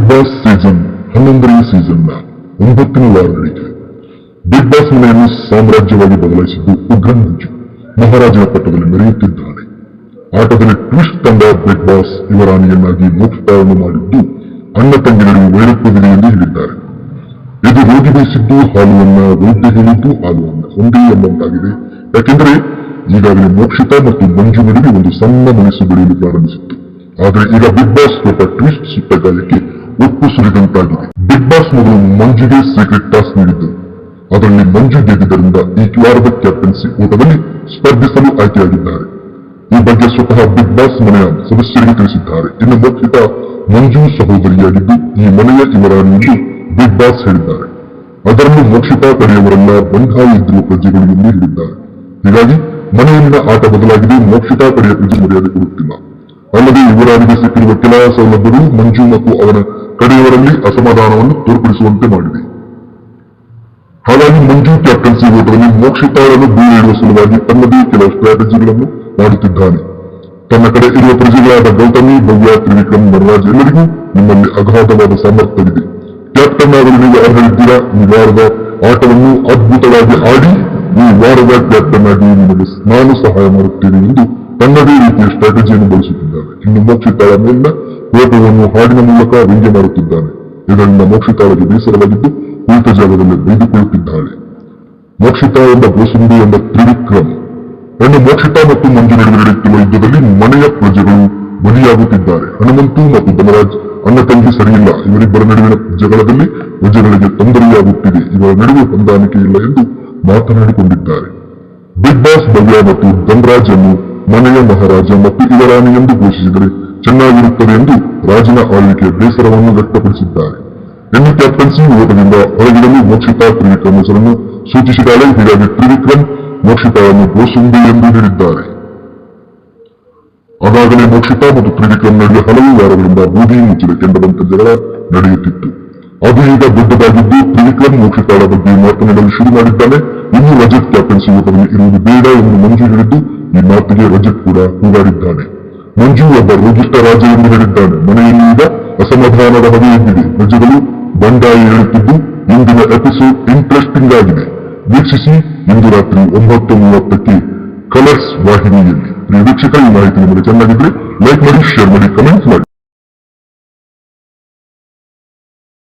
Big boss season 11ನೇ ಸೀಸನ್ನ 9ನೇ ವಾರ ನಡೆಯಿತು. Big boss ಮನೆಯನ್ನು ಸಾಮ್ರಾಜ್ಯವಾಗಿ ಬದಲಾಯಿಸಿದ್ದು ಉಗ್ರ ಮಂಜು ಮಹಾರಾಜನ ಪಟ್ಟದಲ್ಲಿ ಮೆರೆಯುತ್ತಿದ್ದಾನೆ. ಆಟದಲ್ಲಿ ಟ್ವಿಸ್ಟ್ ತಂಡ ಬಿಗ್ ಬಾಸ್ ಯುವರಾಣಿಯನ್ನಾಗಿ ಮೋಕ್ಷಿತಾವನ್ನು ಮಾಡಿದ್ದು ಅಣ್ಣ ತಂಗಿ ನಡುವೆ ವೈರತ್ವವಿದೆ ಎಂದು ಹೇಳಿದ್ದಾರೆ. ಇದು ರೋಗಿ ಬಯಸಿದ್ದು ಹಾಲುವನ್ನ, ವೈದ್ಯ ಹೇಳಿದ್ದು ಹಾಲುವನ್ನ ಒಂದೇ ಎಂಬಂತಾಗಿದೆ. ಯಾಕೆಂದರೆ ಈಗಾಗಲೇ ಮೋಕ್ಷಿತಾ ಮತ್ತು ಮಂಜು ನಡುವೆ ಒಂದು ಸಣ್ಣ ಮನಸ್ಸು ಬೆಳೆಯಲು ಪ್ರಾರಂಭಿಸಿತ್ತು. ಆದರೆ ಈಗ ಬಿಗ್ ಬಾಸ್ ಕೊಟ್ಟ ಟ್ವಿಸ್ಟ್ ಸುಟ್ಟ ಗಾಯಕ್ಕೆ ಉಪ್ಪು ಸುರಿದಂತಾಗಿದೆ. ಬಿಗ್ ಬಾಸ್ ಮೊದಲು ಮಂಜುಗೆ ಸೀಕ್ರೆಟ್ ಟಾಸ್ಕ್ ನೀಡಿದ್ದು. ಅದರಲ್ಲಿ ಮಂಜು ಗೆದ್ದಿದ್ದರಿಂದ ಈ ವಾರದ ಕ್ಯಾಪ್ಟನ್ಸಿ ಓಟದಲ್ಲಿ ಸ್ಪರ್ಧಿಸಲು ಆಯ್ಕೆಯಾಗಿದ್ದಾರೆ. ಈ ಬಗ್ಗೆ ಸ್ವತಃ ಬಿಗ್ ಬಾಸ್ ಮನೆಯ ಸದಸ್ಯರಿಗೆ ತಿಳಿಸಿದ್ದಾರೆ. ಇನ್ನು ಮೋಕ್ಷಿತಾ ಮಂಜು ಸಹೋದರಿಯಾಗಿದ್ದು ಈ ಮನೆಯ ಇವರಾಣಿ ಎಂದು ಬಿಗ್ ಬಾಸ್ ಹೇಳಿದ್ದಾರೆ. ಅದರಲ್ಲೂ ಮೋಕ್ಷಿತಾ ಕಡೆಯವರೆಲ್ಲ ಬಂಡಾಯ ಇದ್ದಿರುವ ಪ್ರಜೆಗಳು ಎಂದು ಹೇಳಿದ್ದಾರೆ. ಹೀಗಾಗಿ ಮನೆಯಲ್ಲಿನ ಆಟ ಬದಲಾಗಿದೆ. ಮೋಕ್ಷಿತಾ ಕಡೆಯ ಪ್ರಜೆ ಮರ್ಯಾದೆ ಕೊಡುತ್ತಿಲ್ಲ. ಅಲ್ಲದೆ ಇವರಾಣಿಗೆ ಸಿಕ್ಕಿರುವ ಕೆಲ ಸೌಲಭ್ಯಗಳು ಮಂಜು ಮತ್ತು ಅವರ ಕಡೆಯವರಲ್ಲಿ ಅಸಮಾಧಾನವನ್ನು ತೋರ್ಪಡಿಸುವಂತೆ ಮಾಡಿದೆ. ಹಾಗಾಗಿ ಮಂಜು ಕ್ಯಾಪ್ಟನ್ಸಿ ಓಟದಲ್ಲಿ ಮೋಕ್ಷಿತಾಳನ್ನು ದೂರ ಇಡುವ ಸಲುವಾಗಿ ತನ್ನದೇ ಕೆಲವು ಸ್ಟ್ರಾಟಜಿಗಳನ್ನು ಮಾಡುತ್ತಿದ್ದಾನೆ. ತನ್ನ ಕಡೆ ಇರುವ ಪ್ರಜೆಗಳಾದ ಗೌತಮಿ, ಭವ್ಯ, ತ್ರಿವಿಕ್ರಮ್, ವರರಾಜ್ ಎಲ್ಲರಿಗೂ ನಿಮ್ಮಲ್ಲಿ ಅಗಾಧವಾದ ಸಾಮರ್ಥ್ಯವಿದೆ. ಕ್ಯಾಪ್ಟನ್ ಆಗಲು ನೀವು ಅರ್ಹರಿದ್ದೀರಾ. ಈ ವಾರದ ಆಟವನ್ನು ಅದ್ಭುತವಾಗಿ ಆಡಿ ಈ ವಾರದ ಕ್ಯಾಪ್ಟನ್ ಆಗಿ ನಿಮಗೆ ನಾನು ಸಹಾಯ ಮಾಡುತ್ತೇನೆ ಎಂದು ತನ್ನದೇ ರೀತಿಯ ಸ್ಟ್ರಾಟಜಿಯನ್ನು ಬಳಸುತ್ತಿದ್ದಾನೆ. ಇನ್ನು ಮೋಕ್ಷಿತಾಳ ಮೇಲಿನ ಕೋಪವನ್ನು ಹಾಡಿನ ಮೂಲಕ ವ್ಯಂಗ್ಯ ಮಾಡುತ್ತಿದ್ದಾನೆ. ಇದರಿಂದ ಮೋಕ್ಷಿತಾಳಿಗೆ ಬೇಸರವಾಗಿದ್ದು ಕುಳಿತ ಜಾಗದಲ್ಲಿ ಬೈದುಕೊಳ್ಳುತ್ತಿದ್ದಾಳೆ. ಮೋಕ್ಷಿತಾ ಎಂಬ ಗೋಸುಂಬಿ ಎಂಬ ತ್ರಿವಿಕ್ರಮ್ ಹೆಣ್ಣು ಮೋಕ್ಷಿತಾ ಮತ್ತು ಮಂಜು ನಡುವೆ ನಡೆಯುತ್ತಿರುವ ಯುದ್ಧದಲ್ಲಿ ಮನೆಯ ಪ್ರಜೆಗಳು ಬಲಿಯಾಗುತ್ತಿದ್ದಾರೆ. ಹನುಮಂತು ಮತ್ತು ಧನರಾಜ್ ಅಣ್ಣ ತಂಗಿ ಸರಿಯಿಲ್ಲ. ಇವರಿಬ್ಬರ ನಡುವಿನ ಜಗಳದಲ್ಲಿ ಪ್ರಜೆಗಳಿಗೆ ತೊಂದರೆಯಾಗುತ್ತಿದೆ. ಇವರ ನಡುವೆ ಹೊಂದಾಣಿಕೆ ಇಲ್ಲ ಎಂದು ಮಾತನಾಡಿಕೊಂಡಿದ್ದಾರೆ. ಬಿಗ್ ಬಾಸ್ ಭವ್ಯ ಮತ್ತು ಧನರಾಜ್ ಅನ್ನು ಮನೆಯ ಮಹಾರಾಜ ಮತ್ತು ಯುವರಾಣಿ ಎಂದು ಘೋಷಿಸಿದರೆ ಚೆನ್ನಾಗಿರುತ್ತದೆ ಎಂದು ರಾಜನ ಆಳ್ವಿಕೆಯ ಬೇಸರವನ್ನು ವ್ಯಕ್ತಪಡಿಸಿದ್ದಾರೆ. ಇನ್ನು ಕ್ಯಾಪ್ಟನ್ಸಿ ಓಟದಿಂದ ಹೊರಗಿಡಲು ಮೋಕ್ಷಿತಾ ತ್ರಿವಿಕ್ರಮ್ ಹೆಸರನ್ನು ಸೂಚಿಸಿದ್ದಾಳೆ. ಹೀಗಾಗಿ ತ್ರಿವಿಕ್ರಮ್ ಮೋಕ್ಷಿತಾಳನ್ನು ಗೋಸುಂಬಿ ಎಂದು ಹೇಳಿದ್ದಾರೆ. ಅದಾಗಲೇ ಮೋಕ್ಷಿತಾ ಮತ್ತು ತ್ರಿವಿಕ್ರಮ್ ನಡುವೆ ಹಲವು ವಾರಗಳಿಂದ ಬೂದಿ ಮುಚ್ಚಿದ ಕೆಂಡದಂತೆ ಜಗಳ ನಡೆಯುತ್ತಿತ್ತು. ಅದು ಈಗ ದೊಡ್ಡದಾಗಿದ್ದು ತ್ರಿವಿಕ್ರಮ್ ಮೋಕ್ಷಿತಾಳ ಬಗ್ಗೆ ಮಾತನಾಡಲು ಶುರು ಮಾಡಿದ್ದಾನೆ. ಇನ್ನು ರಜತ್ ಕ್ಯಾಪ್ಟನ್ಸಿ ಓಟದಲ್ಲಿ ಇರುವುದು ಬೇಡ ಎಂದು ಮಂಜು ಹೇಳಿದ್ದು ಈ ಮಾತಿಗೆ ರಜತ್ ಕೂಡ ಕೂಗಾಡಿದ್ದಾನೆ. ಮಂಜು ಒಬ್ಬ ರೋಗಿಷ್ಟ ರಾಜ ಎಂದು ಹೇಳಿದ್ದಾನೆ. ಮನೆಯಲ್ಲಿ ಈಗ ಅಸಮಾಧಾನದ ಹವೆ ಎದ್ದಿದೆ. ಪ್ರಜೆಗಳು ಬಂಡಾಯ ಹೇಳುತ್ತಿದ್ದು ಇಂದಿನ ಎಪಿಸೋಡ್ ಇಂಟ್ರೆಸ್ಟಿಂಗ್ ಆಗಿದೆ. ವೀಕ್ಷಿಸಿ ಇಂದು ರಾತ್ರಿ 9:30ಕ್ಕೆ ಕಲರ್ಸ್ ವಾಹಿನಿಯಲ್ಲಿ. ವೀಕ್ಷಕರ ಈ ಮಾಹಿತಿ ನಿಮಗೆ ಚೆನ್ನಾಗಿದ್ರೆ ಲೈಕ್ ಮಾಡಿ, ಶೇರ್ ಮಾಡಿ, ಕಮೆಂಟ್ ಮಾಡಿ.